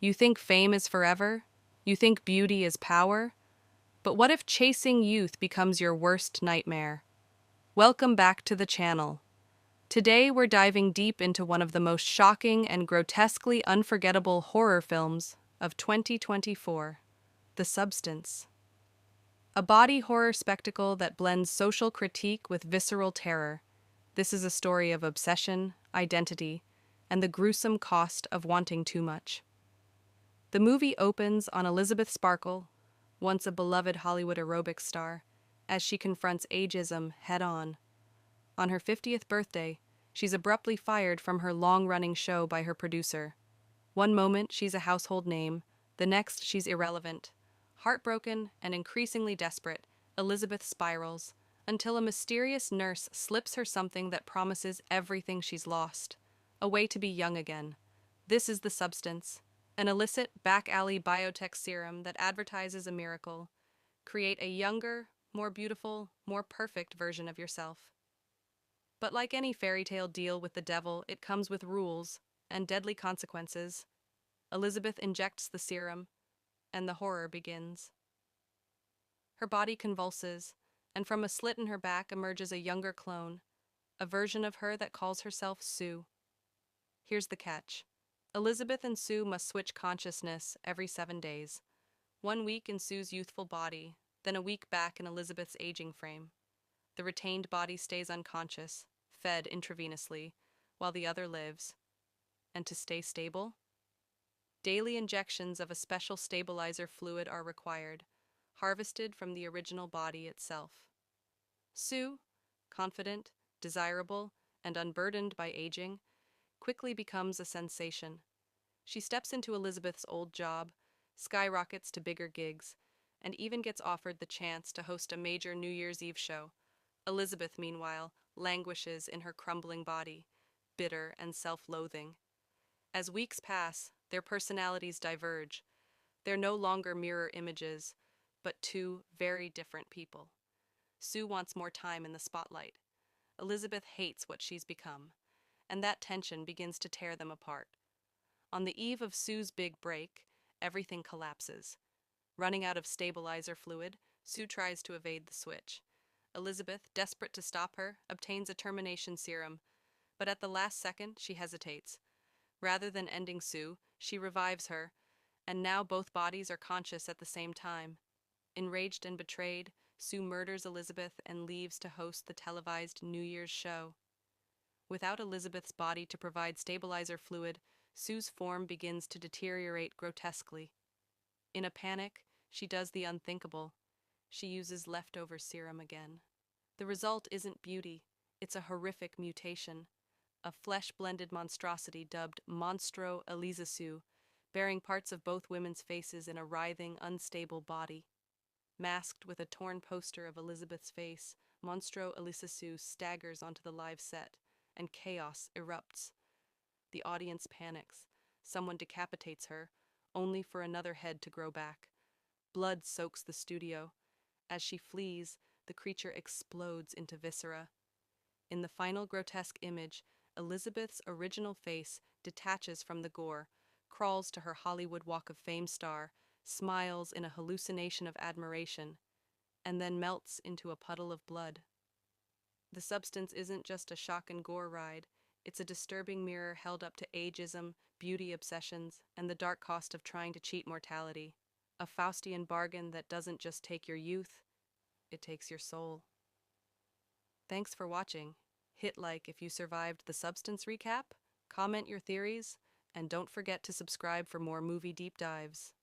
You think fame is forever? You think beauty is power? But what if chasing youth becomes your worst nightmare? Welcome back to the channel. Today we're diving deep into one of the most shocking and grotesquely unforgettable horror films of 2024, The Substance. A body horror spectacle that blends social critique with visceral terror. This is a story of obsession, identity, and the gruesome cost of wanting too much. The movie opens on Elizabeth Sparkle, once a beloved Hollywood aerobics star, as she confronts ageism head-on. On her 50th birthday, she's abruptly fired from her long-running show by her producer. One moment she's a household name, the next she's irrelevant. Heartbroken and increasingly desperate, Elizabeth spirals, until a mysterious nurse slips her something that promises everything she's lost. A way to be young again. This is The Substance, an illicit, back-alley biotech serum that advertises a miracle. Create a younger, more beautiful, more perfect version of yourself. But like any fairy tale deal with the devil, it comes with rules and deadly consequences. Elizabeth injects the serum, and the horror begins. Her body convulses, and from a slit in her back emerges a younger clone, a version of her that calls herself Sue. Here's the catch. Elizabeth and Sue must switch consciousness every 7 days. 1 week in Sue's youthful body, then a week back in Elizabeth's aging frame. The retained body stays unconscious, fed intravenously, while the other lives. And to stay stable? Daily injections of a special stabilizer fluid are required, harvested from the original body itself. Sue, confident, desirable, and unburdened by aging, quickly becomes a sensation. She steps into Elizabeth's old job, skyrockets to bigger gigs, and even gets offered the chance to host a major New Year's Eve show. Elizabeth, meanwhile, languishes in her crumbling body, bitter and self-loathing. As weeks pass, their personalities diverge. They're no longer mirror images, but two very different people. Sue wants more time in the spotlight. Elizabeth hates what she's become, and that tension begins to tear them apart. On the eve of Sue's big break, everything collapses. Running out of stabilizer fluid, Sue tries to evade the switch. Elizabeth, desperate to stop her, obtains a termination serum, but at the last second she hesitates. Rather than ending Sue, she revives her, and now both bodies are conscious at the same time. Enraged and betrayed, Sue murders Elizabeth and leaves to host the televised New Year's show. Without Elizabeth's body to provide stabilizer fluid, Sue's form begins to deteriorate grotesquely. In a panic, she does the unthinkable. She uses leftover serum again. The result isn't beauty, it's a horrific mutation. A flesh-blended monstrosity dubbed Monstro Elizasu, bearing parts of both women's faces in a writhing, unstable body. Masked with a torn poster of Elizabeth's face, Monstro Elizasu staggers onto the live set, and chaos erupts. The audience panics. Someone decapitates her, only for another head to grow back. Blood soaks the studio. As she flees, the creature explodes into viscera. In the final grotesque image, Elizabeth's original face detaches from the gore, crawls to her Hollywood Walk of Fame star, smiles in a hallucination of admiration, and then melts into a puddle of blood. The Substance isn't just a shock and gore ride, it's a disturbing mirror held up to ageism, beauty obsessions, and the dark cost of trying to cheat mortality. A Faustian bargain that doesn't just take your youth, it takes your soul. Thanks for watching. Hit like if you survived the Substance recap, comment your theories, and don't forget to subscribe for more movie deep dives.